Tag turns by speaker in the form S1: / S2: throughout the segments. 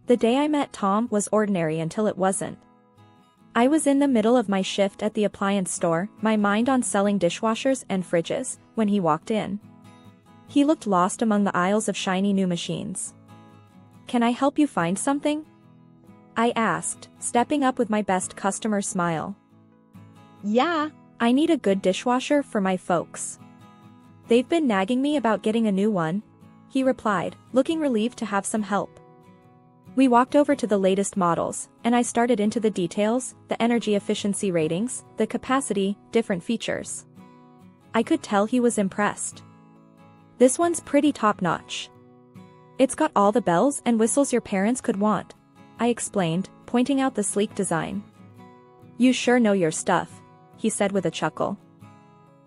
S1: The day I met Tom was ordinary until it wasn't. I was in the middle of my shift at the appliance store, my mind on selling dishwashers and fridges, when he walked in. He looked lost among the aisles of shiny new machines. "Can I help you find something?" I asked, stepping up with my best customer smile. "Yeah, I need a good dishwasher for my folks. They've been nagging me about getting a new one," he replied, looking relieved to have some help. We walked over to the latest models, and I started into the details, the energy efficiency ratings, the capacity, different features. I could tell he was impressed. "This one's pretty top-notch. It's got all the bells and whistles your parents could want," I explained, pointing out the sleek design. "You sure know your stuff," he said with a chuckle.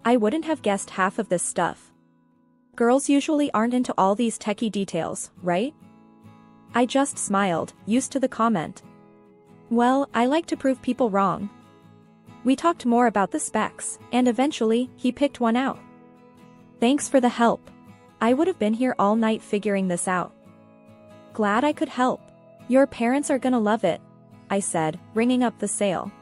S1: I wouldn't have guessed half of this stuff. Girls usually aren't into all these techie details, right? I just smiled, used to the comment. Well, I like to prove people wrong. We talked more about the specs, and eventually, he picked one out. "Thanks for the help. I would have been here all night figuring this out." "Glad I could help. Your parents are gonna love it," I said, ringing up the sale.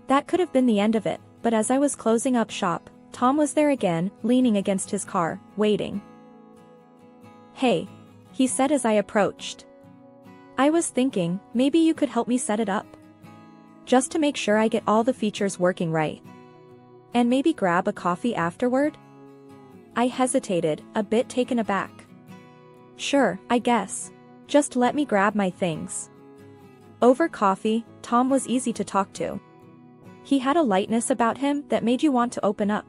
S1: That could have been the end of it, but as I was closing up shop, Tom was there again, leaning against his car, waiting. "Hey," he said as I approached. "I was thinking, maybe you could help me set it up. Just to make sure I get all the features working right. And maybe grab a coffee afterward?" I hesitated, a bit taken aback. "Sure, I guess. Just let me grab my things." Over coffee, Tom was easy to talk to. He had a lightness about him that made you want to open up.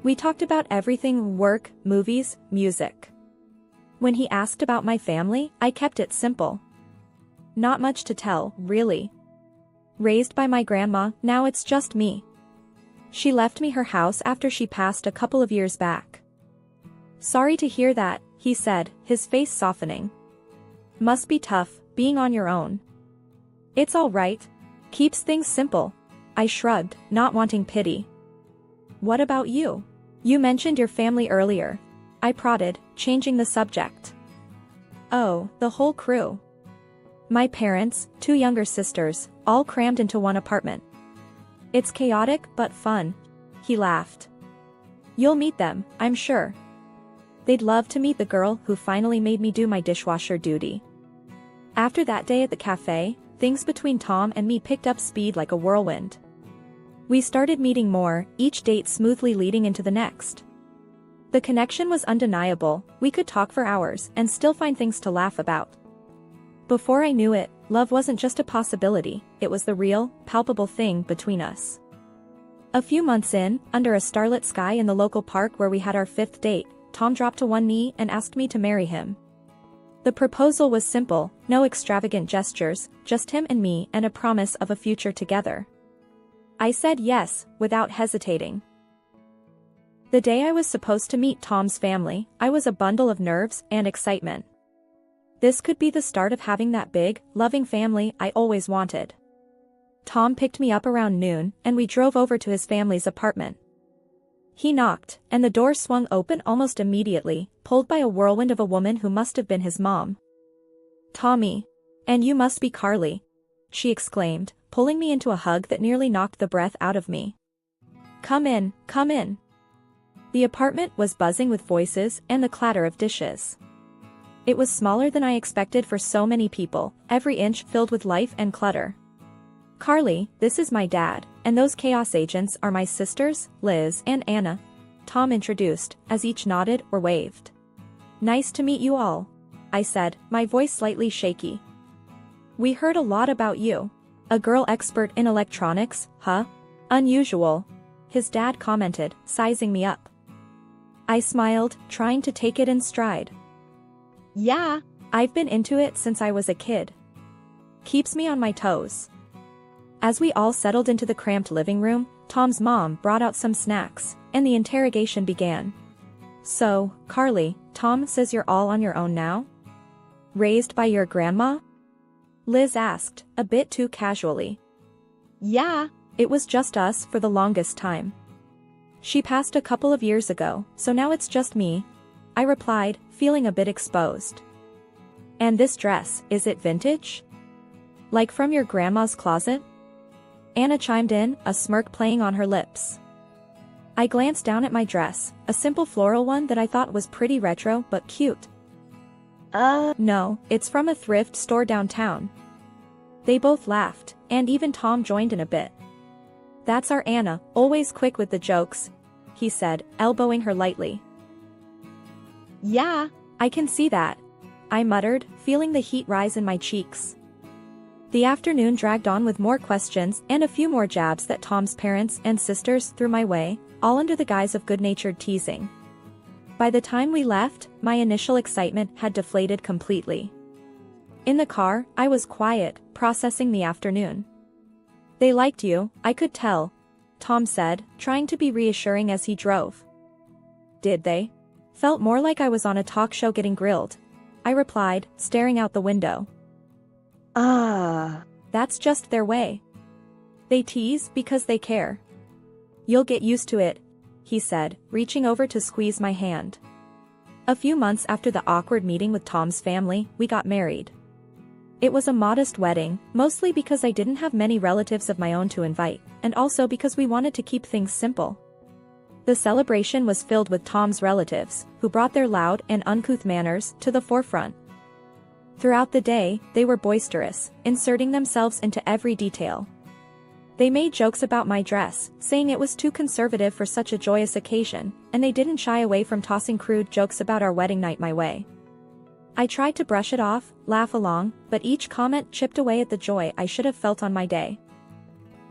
S1: We talked about everything: work, movies, music. When he asked about my family, I kept it simple. Not much to tell, really. Raised by my grandma, now it's just me. She left me her house after she passed a couple of years back. "Sorry to hear that," he said, his face softening. "Must be tough, being on your own." "It's all right. Keeps things simple." I shrugged, not wanting pity. "What about you? You mentioned your family earlier," I prodded, changing the subject. "Oh, the whole crew. My parents, 2 younger sisters, all crammed into one apartment. It's chaotic but fun," he laughed. "You'll meet them, I'm sure. They'd love to meet the girl who finally made me do my dishwasher duty." After that day at the cafe, things between Tom and me picked up speed like a whirlwind. We started meeting more, each date smoothly leading into the next. The connection was undeniable, we could talk for hours and still find things to laugh about. Before I knew it, love wasn't just a possibility, it was the real, palpable thing between us. A few months in, under a starlit sky in the local park where we had our 5th date, Tom dropped to one knee and asked me to marry him. The proposal was simple, no extravagant gestures, just him and me and a promise of a future together. I said yes, without hesitating. The day I was supposed to meet Tom's family, I was a bundle of nerves and excitement. This could be the start of having that big, loving family I always wanted. Tom picked me up around noon, and we drove over to his family's apartment. He knocked, and the door swung open almost immediately, pulled by a whirlwind of a woman who must have been his mom. "Tommy. And you must be Carly," she exclaimed, pulling me into a hug that nearly knocked the breath out of me. Come in, come in." The apartment was buzzing with voices and the clatter of dishes. It was smaller than I expected for so many people, every inch filled with life and clutter. "Carly, this is my dad, and those chaos agents are my sisters, Liz and Anna," Tom introduced, as each nodded or waved. "Nice to meet you all," I said, my voice slightly shaky. "We heard a lot about you. A girl expert in electronics, huh? Unusual," his dad commented, sizing me up. I smiled, trying to take it in stride. "Yeah, I've been into it since I was a kid. Keeps me on my toes." As we all settled into the cramped living room, Tom's mom brought out some snacks, and the interrogation began. "So, Carly, Tom says you're all on your own now? Raised by your grandma?" Liz asked, a bit too casually. "Yeah, it was just us for the longest time. She passed a couple of years ago, so now it's just me," I replied, feeling a bit exposed. And this dress, is it vintage? Like from your grandma's closet? Anna chimed in, a smirk playing on her lips. I glanced down at my dress, a simple floral one that I thought was pretty retro but cute. No, it's from a thrift store downtown. They both laughed, and even Tom joined in a bit. That's our Anna, always quick with the jokes, he said, elbowing her lightly.
S2: Yeah,
S1: I can see that, I muttered, feeling the heat rise in my cheeks. The afternoon dragged on with more questions and a few more jabs that Tom's parents and sisters threw my way, all under the guise of good-natured teasing. By the time we left, my initial excitement had deflated completely. In the car, I was quiet, processing the afternoon. They liked you, I could tell, Tom said, trying to be reassuring as he drove. Did they? Felt more like I was on a talk show getting grilled, I replied, staring out the window. That's just their way. They tease because they care. You'll get used to it, he said, reaching over to squeeze my hand. A few months after the awkward meeting with Tom's family, we got married. It was a modest wedding, mostly because I didn't have many relatives of my own to invite, and also because we wanted to keep things simple. The celebration was filled with Tom's relatives, who brought their loud and uncouth manners to the forefront. Throughout the day, they were boisterous, inserting themselves into every detail. They made jokes about my dress, saying it was too conservative for such a joyous occasion, and they didn't shy away from tossing crude jokes about our wedding night my way. I tried to brush it off, laugh along, but each comment chipped away at the joy I should have felt on my day.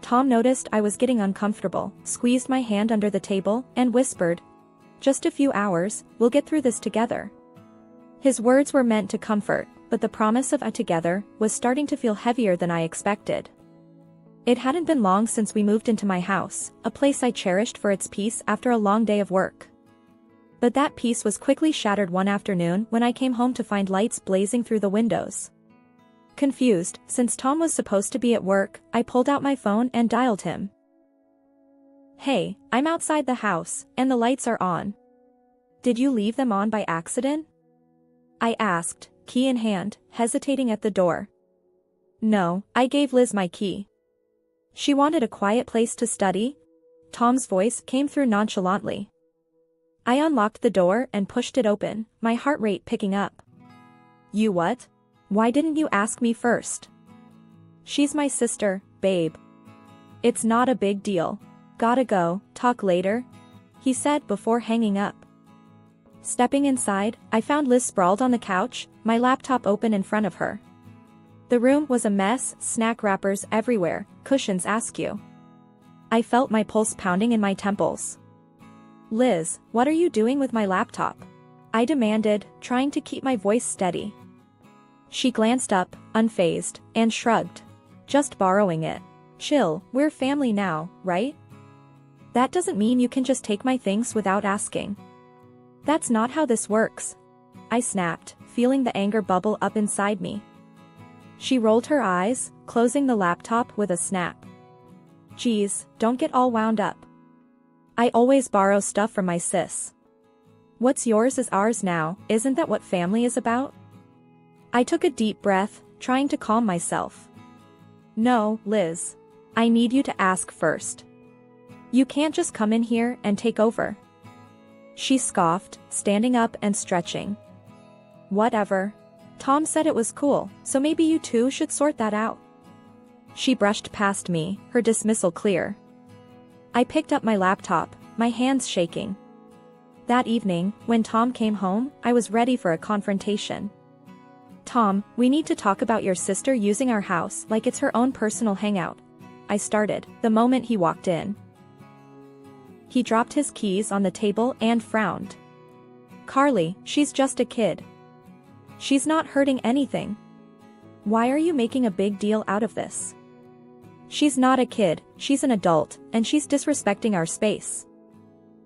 S1: Tom noticed I was getting uncomfortable, squeezed my hand under the table, and whispered, "Just a few hours, we'll get through this together." His words were meant to comfort, but the promise of a together was starting to feel heavier than I expected. It hadn't been long since we moved into my house, a place I cherished for its peace after a long day of work. But that peace was quickly shattered one afternoon when I came home to find lights blazing through the windows. Confused, since Tom was supposed to be at work, I pulled out my phone and dialed him. "Hey, I'm outside the house, and the lights are on. Did you leave them on by accident?" I asked, key in hand, hesitating at the door. "No, I gave Liz my key. She wanted a quiet place to study." Tom's voice came through nonchalantly. I unlocked the door and pushed it open, my heart rate picking up. "You what? Why didn't you ask me first?" "She's my sister, babe. It's not a big deal. Gotta go, talk later," he said before hanging up. Stepping inside, I found Liz sprawled on the couch, my laptop open in front of her. The room was a mess, snack wrappers everywhere, cushions askew. I felt my pulse pounding in my temples. "Liz, what are you doing with my laptop?" I demanded, trying to keep my voice steady. She glanced up, unfazed, and shrugged. "Just borrowing it. Chill, we're family now, right? That doesn't mean you can just take my things without asking." "That's not how this works," I snapped, feeling the anger bubble up inside me. She rolled her eyes, closing the laptop with a snap. "Geez, don't get all wound up. I always borrow stuff from my sis. What's yours is ours now, isn't that what family is about?" I took a deep breath, trying to calm myself. "No, Liz. I need you to ask first. You can't just come in here and take over." She scoffed, standing up and stretching. "Whatever. Tom said it was cool, so maybe you two should sort that out." She brushed past me, her dismissal clear. I picked up my laptop, my hands shaking. That evening, when Tom came home, I was ready for a confrontation. "Tom, we need to talk about your sister using our house like it's her own personal hangout," I started, the moment he walked in. He dropped his keys on the table and frowned. "Carly, she's just a kid. She's not hurting anything. Why are you making a big deal out of this? She's not a kid, she's an adult, and she's disrespecting our space.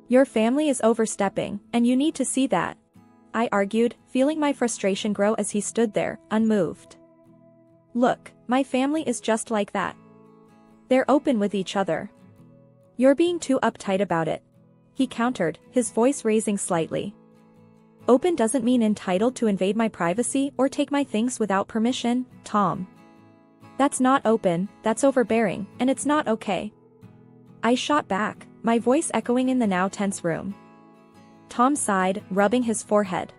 S1: Your family is overstepping, and you need to see that," I argued, feeling my frustration grow as he stood there, unmoved. "Look, my family is just like that. They're open with each other. You're being too uptight about it," he countered, his voice raising slightly. Open doesn't mean entitled to invade my privacy or take my things without permission, Tom. That's not open, that's overbearing, and it's not okay. I shot back, my voice echoing in the now tense room. Tom sighed, rubbing his forehead.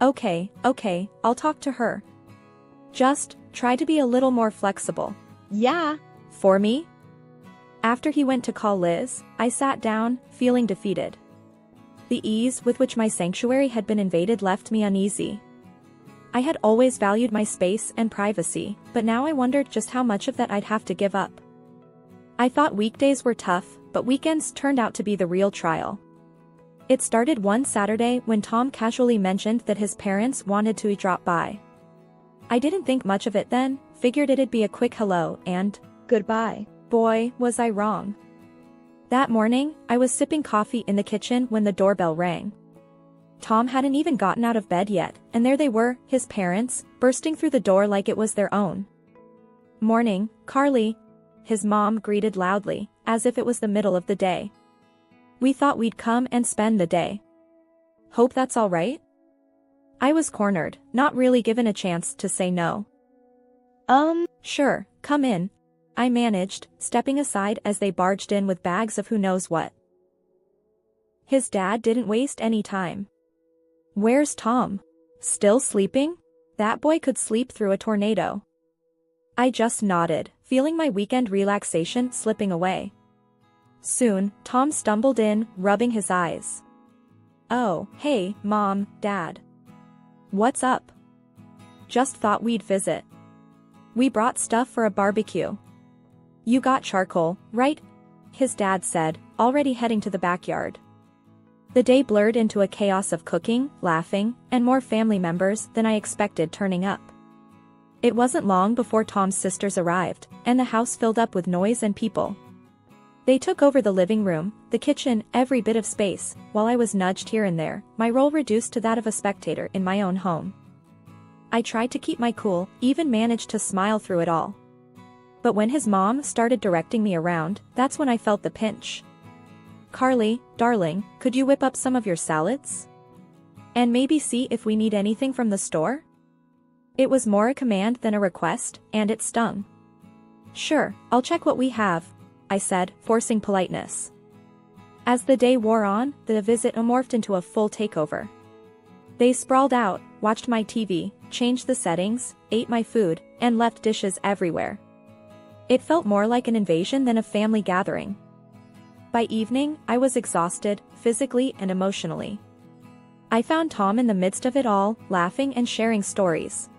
S1: Okay, I'll talk to her. Just try to be a little more flexible.
S2: Yeah.
S1: For me? After he went to call Liz, I sat down, feeling defeated. The ease with which my sanctuary had been invaded left me uneasy. I had always valued my space and privacy, but now I wondered just how much of that I'd have to give up. I thought weekdays were tough, but weekends turned out to be the real trial. It started one Saturday when Tom casually mentioned that his parents wanted to drop by. I didn't think much of it then, figured it'd be a quick hello and
S2: goodbye.
S1: Boy, was I wrong. That morning, I was sipping coffee in the kitchen when the doorbell rang. Tom hadn't even gotten out of bed yet, and there they were, his parents, bursting through the door like it was their own. Morning, Carly. His mom greeted loudly, as if it was the middle of the day. We thought we'd come and spend the day. Hope that's all right? I was cornered, not really given a chance to say no.
S2: Sure,
S1: come in. I managed, stepping aside as they barged in with bags of who knows what. His dad didn't waste any time. Where's Tom? Still sleeping? That boy could sleep through a tornado. I just nodded, feeling my weekend relaxation slipping away. Soon, Tom stumbled in, rubbing his eyes. Oh, hey, Mom, Dad. What's up? Just thought we'd visit. We brought stuff for a barbecue. You got charcoal, right? His dad said, already heading to the backyard. The day blurred into a chaos of cooking, laughing, and more family members than I expected turning up. It wasn't long before Tom's sisters arrived, and the house filled up with noise and people. They took over the living room, the kitchen, every bit of space, while I was nudged here and there, my role reduced to that of a spectator in my own home. I tried to keep my cool, even managed to smile through it all. But when his mom started directing me around, that's when I felt the pinch. Carly, darling, could you whip up some of your salads? And maybe see if we need anything from the store? It was more a command than a request, and it stung. Sure, I'll check what we have, I said, forcing politeness. As the day wore on, the visit morphed into a full takeover. They sprawled out, watched my TV, changed the settings, ate my food, and left dishes everywhere. It felt more like an invasion than a family gathering. By evening, I was exhausted, physically and emotionally. I found Tom in the midst of it all, laughing and sharing stories.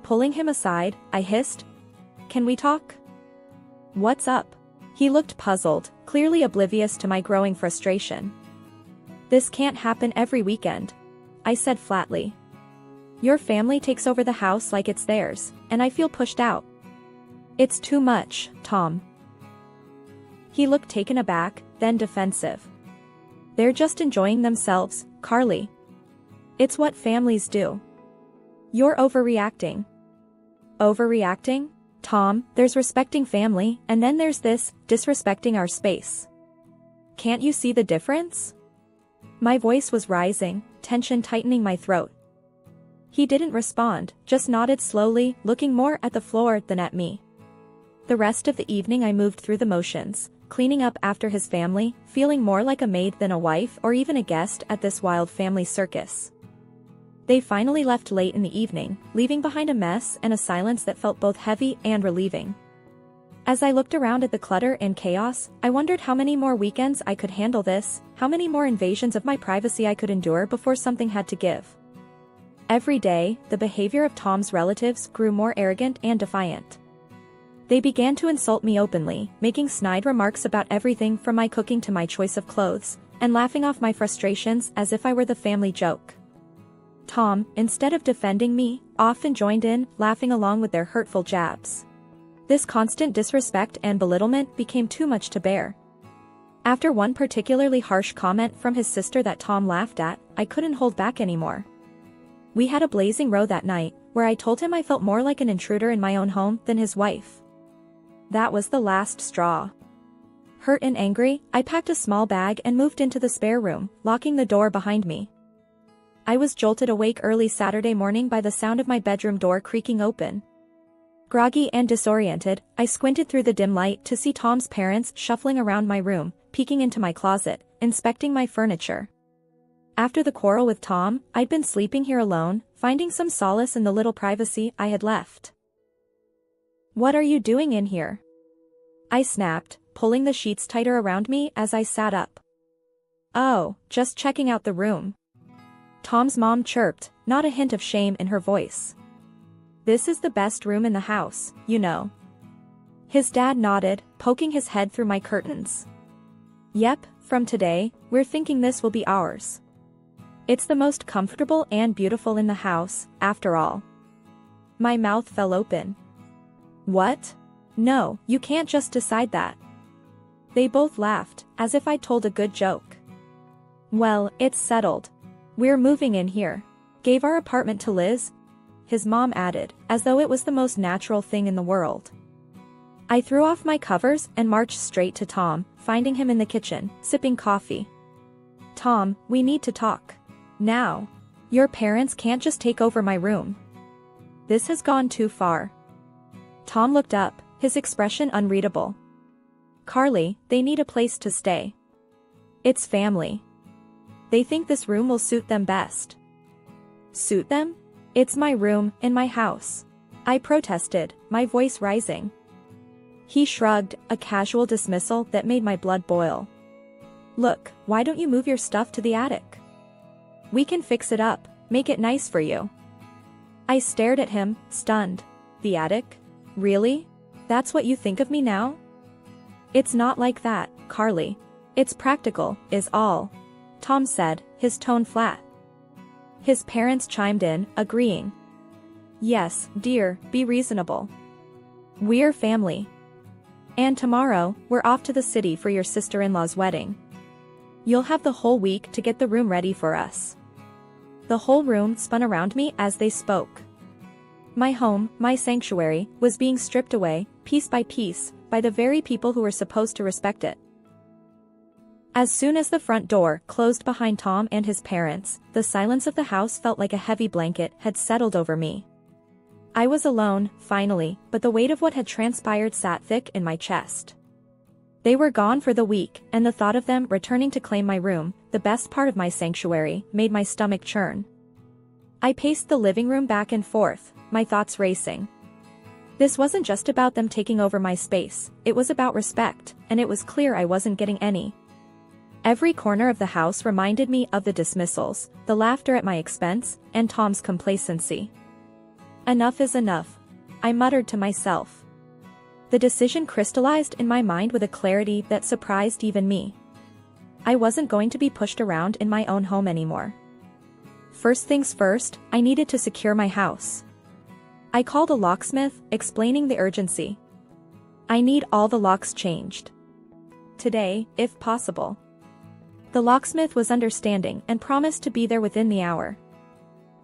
S1: Pulling him aside, I hissed, "Can we talk?" "What's up?" He looked puzzled, clearly oblivious to my growing frustration. "This can't happen every weekend," I said flatly. "Your family takes over the house like it's theirs, and I feel pushed out." "It's too much, Tom." He looked taken aback, then defensive. "They're just enjoying themselves, Carly. It's what families do." "You're overreacting." "Overreacting? Tom, there's respecting family, and then there's this, disrespecting our space. Can't you see the difference?" My voice was rising, tension tightening my throat. He didn't respond, just nodded slowly, looking more at the floor than at me. The rest of the evening I moved through the motions, cleaning up after his family, feeling more like a maid than a wife or even a guest at this wild family circus. They finally left late in the evening, leaving behind a mess and a silence that felt both heavy and relieving. As I looked around at the clutter and chaos, I wondered how many more weekends I could handle this, how many more invasions of my privacy I could endure before something had to give. Every day, the behavior of Tom's relatives grew more arrogant and defiant. They began to insult me openly, making snide remarks about everything from my cooking to my choice of clothes, and laughing off my frustrations as if I were the family joke. Tom, instead of defending me, often joined in, laughing along with their hurtful jabs. This constant disrespect and belittlement became too much to bear. After one particularly harsh comment from his sister that Tom laughed at, I couldn't hold back anymore. We had a blazing row that night, where I told him I felt more like an intruder in my own home than his wife. That was the last straw. Hurt and angry, I packed a small bag and moved into the spare room, locking the door behind me. I was jolted awake early Saturday morning by the sound of my bedroom door creaking open. Groggy and disoriented, I squinted through the dim light to see Tom's parents shuffling around my room, peeking into my closet, inspecting my furniture. After the quarrel with Tom, I'd been sleeping here alone, finding some solace in the little privacy I had left. "What are you doing in here?" I snapped, pulling the sheets tighter around me as I sat up. "Oh, just checking out the room," Tom's mom chirped, not a hint of shame in her voice. "This is the best room in the house, you know." His dad nodded, poking his head through my curtains. "Yep, from today, we're thinking this will be ours. It's the most comfortable and beautiful in the house, after all." My mouth fell open. "What? No, you can't just decide that." They both laughed, as if I'd told a good joke. "Well, it's settled. We're moving in here. Gave our apartment to Liz," his mom added, as though it was the most natural thing in the world. I threw off my covers and marched straight to Tom, finding him in the kitchen, sipping coffee. "Tom, we need to talk. Now. Your parents can't just take over my room. This has gone too far." Tom looked up, his expression unreadable. "Carly, they need a place to stay. It's family. They think this room will suit them best." "Suit them? It's my room, in my house," I protested, my voice rising. He shrugged, a casual dismissal that made my blood boil. "Look, why don't you move your stuff to the attic? We can fix it up, make it nice for you." I stared at him, stunned. "The attic? Really? That's what you think of me now?" "It's not like that, Carly. It's practical, is all," Tom said, his tone flat. His parents chimed in, agreeing. "Yes, dear, be reasonable. We're family. And tomorrow, we're off to the city for your sister-in-law's wedding. You'll have the whole week to get the room ready for us." The whole room spun around me as they spoke. My home, my sanctuary, was being stripped away, piece by the very people who were supposed to respect it. As soon as the front door closed behind Tom and his parents, the silence of the house felt like a heavy blanket had settled over me. I was alone, finally, but the weight of what had transpired sat thick in my chest. They were gone for the week, and the thought of them returning to claim my room, the best part of my sanctuary, made my stomach churn. I paced the living room back and forth, my thoughts racing. This wasn't just about them taking over my space, it was about respect, and it was clear I wasn't getting any. Every corner of the house reminded me of the dismissals, the laughter at my expense, and Tom's complacency. Enough is enough, I muttered to myself. The decision crystallized in my mind with a clarity that surprised even me. I wasn't going to be pushed around in my own home anymore. First things first, I needed to secure my house. I called a locksmith, explaining the urgency. I need all the locks changed. Today, if possible. The locksmith was understanding and promised to be there within the hour.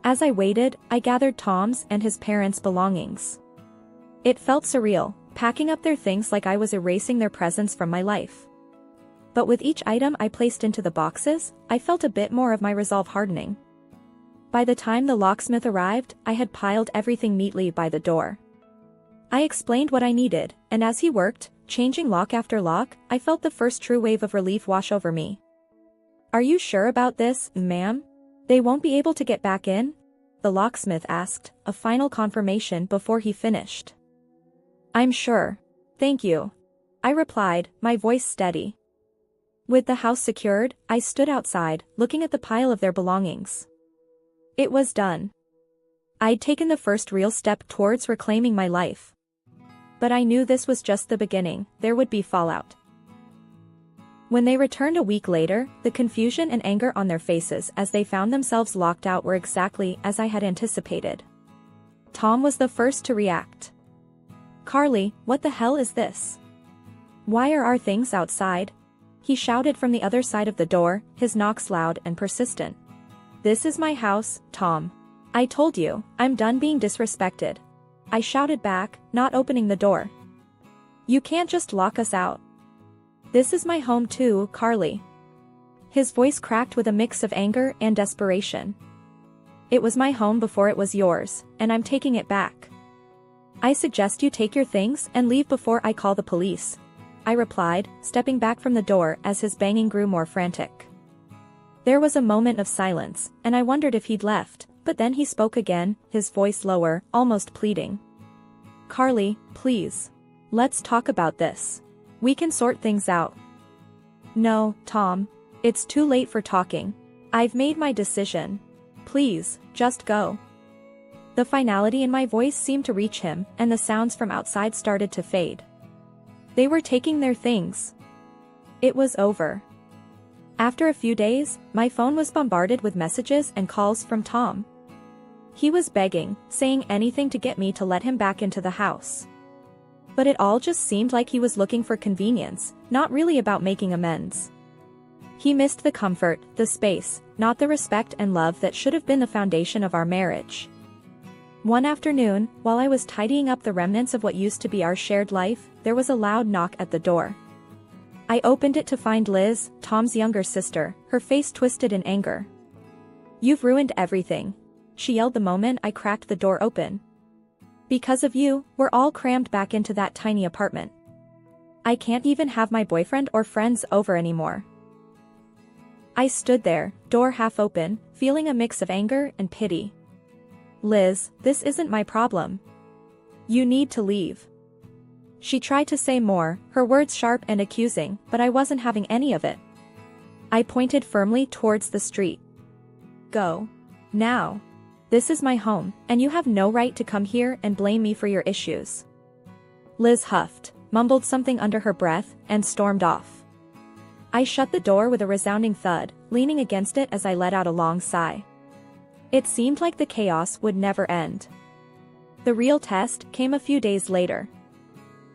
S1: As I waited, I gathered Tom's and his parents' belongings. It felt surreal, packing up their things like I was erasing their presence from my life. But with each item I placed into the boxes, I felt a bit more of my resolve hardening. By the time the locksmith arrived, I had piled everything neatly by the door. I explained what I needed, and as he worked, changing lock after lock, I felt the first true wave of relief wash over me. "Are you sure about this, ma'am? They won't be able to get back in?" the locksmith asked, a final confirmation before he finished. "I'm sure. Thank you," I replied, my voice steady. With the house secured, I stood outside, looking at the pile of their belongings. It was done. I'd taken the first real step towards reclaiming my life. But I knew this was just the beginning, there would be fallout. When they returned a week later, the confusion and anger on their faces as they found themselves locked out were exactly as I had anticipated. Tom was the first to react. "Carly, what the hell is this? Why are our things outside?" he shouted from the other side of the door, his knocks loud and persistent. "This is my house, Tom. I told you, I'm done being disrespected," I shouted back, not opening the door. "You can't just lock us out. This is my home too, Carly." His voice cracked with a mix of anger and desperation. It was my home before it was yours, and I'm taking it back. I suggest you take your things and leave before I call the police, I replied, stepping back from the door as his banging grew more frantic. There was a moment of silence, and I wondered if he'd left, but then he spoke again, his voice lower, almost pleading. Carly, please. Let's talk about this. We can sort things out. No, Tom. It's too late for talking. I've made my decision. Please, just go. The finality in my voice seemed to reach him, and the sounds from outside started to fade. They were taking their things. It was over. After a few days, my phone was bombarded with messages and calls from Tom. He was begging, saying anything to get me to let him back into the house. But it all just seemed like he was looking for convenience, not really about making amends. He missed the comfort, the space, not the respect and love that should have been the foundation of our marriage. One afternoon, while I was tidying up the remnants of what used to be our shared life, there was a loud knock at the door. I opened it to find Liz, Tom's younger sister, her face twisted in anger. You've ruined everything, she yelled the moment I cracked the door open. Because of you, we're all crammed back into that tiny apartment. I can't even have my boyfriend or friends over anymore. I stood there, door half open, feeling a mix of anger and pity. Liz, this isn't my problem. You need to leave. She tried to say more, her words sharp and accusing, but I wasn't having any of it. I pointed firmly towards the street. Go. Now. This is my home, and you have no right to come here and blame me for your issues. Liz huffed, mumbled something under her breath, and stormed off. I shut the door with a resounding thud, leaning against it as I let out a long sigh. It seemed like the chaos would never end. The real test came a few days later.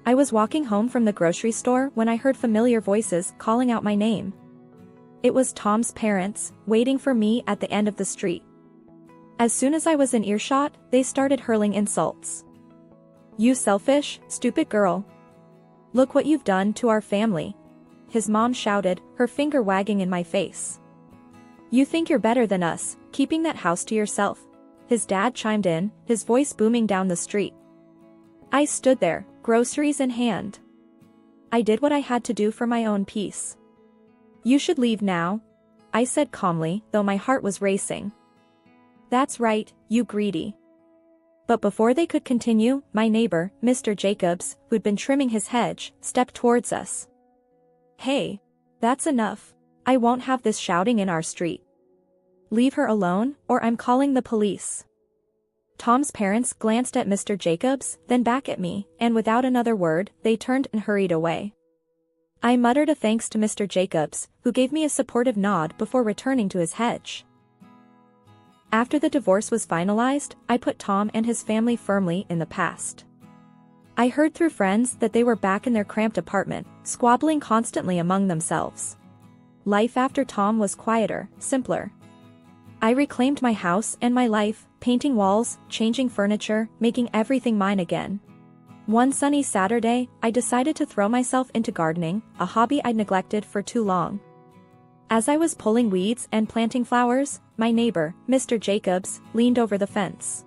S1: I was walking home from the grocery store when I heard familiar voices calling out my name. It was Tom's parents, waiting for me at the end of the street. As soon as I was in earshot, they started hurling insults. You selfish, stupid girl. Look what you've done to our family. His mom shouted, her finger wagging in my face. You think you're better than us, keeping that house to yourself. His dad chimed in, his voice booming down the street. I stood there, groceries in hand. I did what I had to do for my own peace. You should leave now, I said calmly, though my heart was racing. That's right, you greedy. But before they could continue, my neighbor, Mr. Jacobs, who'd been trimming his hedge, stepped towards us. Hey. That's enough. I won't have this shouting in our street. Leave her alone, or I'm calling the police. Tom's parents glanced at Mr. Jacobs, then back at me, and without another word, they turned and hurried away. I muttered a thanks to Mr. Jacobs, who gave me a supportive nod before returning to his hedge. After the divorce was finalized, I put Tom and his family firmly in the past. I heard through friends that they were back in their cramped apartment, squabbling constantly among themselves. Life after Tom was quieter, simpler. I reclaimed my house and my life, painting walls, changing furniture, making everything mine again. One sunny Saturday, I decided to throw myself into gardening, a hobby I'd neglected for too long. As I was pulling weeds and planting flowers, my neighbor, Mr. Jacobs, leaned over the fence.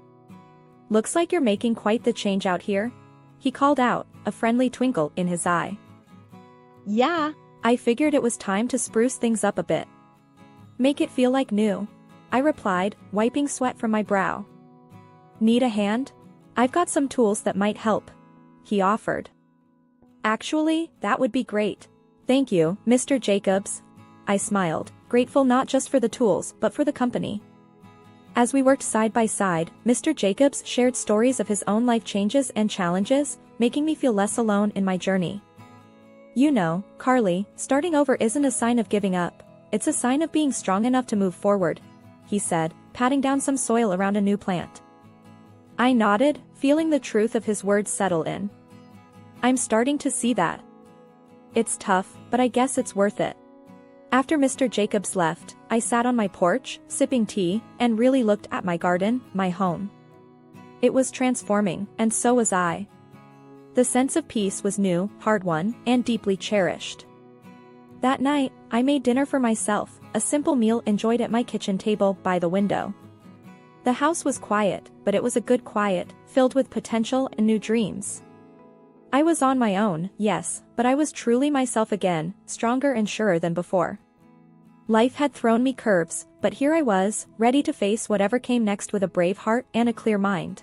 S1: Looks like you're making quite the change out here, he called out, a friendly twinkle in his eye.
S2: Yeah.
S1: I figured it was time to spruce things up a bit. Make it feel like new, I replied, wiping sweat from my brow. Need a hand? I've got some tools that might help, he offered. Actually, that would be great. Thank you, Mr. Jacobs, I smiled, grateful not just for the tools but for the company. As we worked side by side, Mr. Jacobs shared stories of his own life changes and challenges, making me feel less alone in my journey. You know, Carly, starting over isn't a sign of giving up, it's a sign of being strong enough to move forward, he said, patting down some soil around a new plant. I nodded, feeling the truth of his words settle in. I'm starting to see that. It's tough, but I guess it's worth it. After Mr. Jacobs left, I sat on my porch, sipping tea, and really looked at my garden, my home. It was transforming, and so was I. The sense of peace was new, hard-won, and deeply cherished. That night, I made dinner for myself, a simple meal enjoyed at my kitchen table by the window. The house was quiet, but it was a good quiet, filled with potential and new dreams. I was on my own, yes, but I was truly myself again, stronger and surer than before. Life had thrown me curves, but here I was, ready to face whatever came next with a brave heart and a clear mind.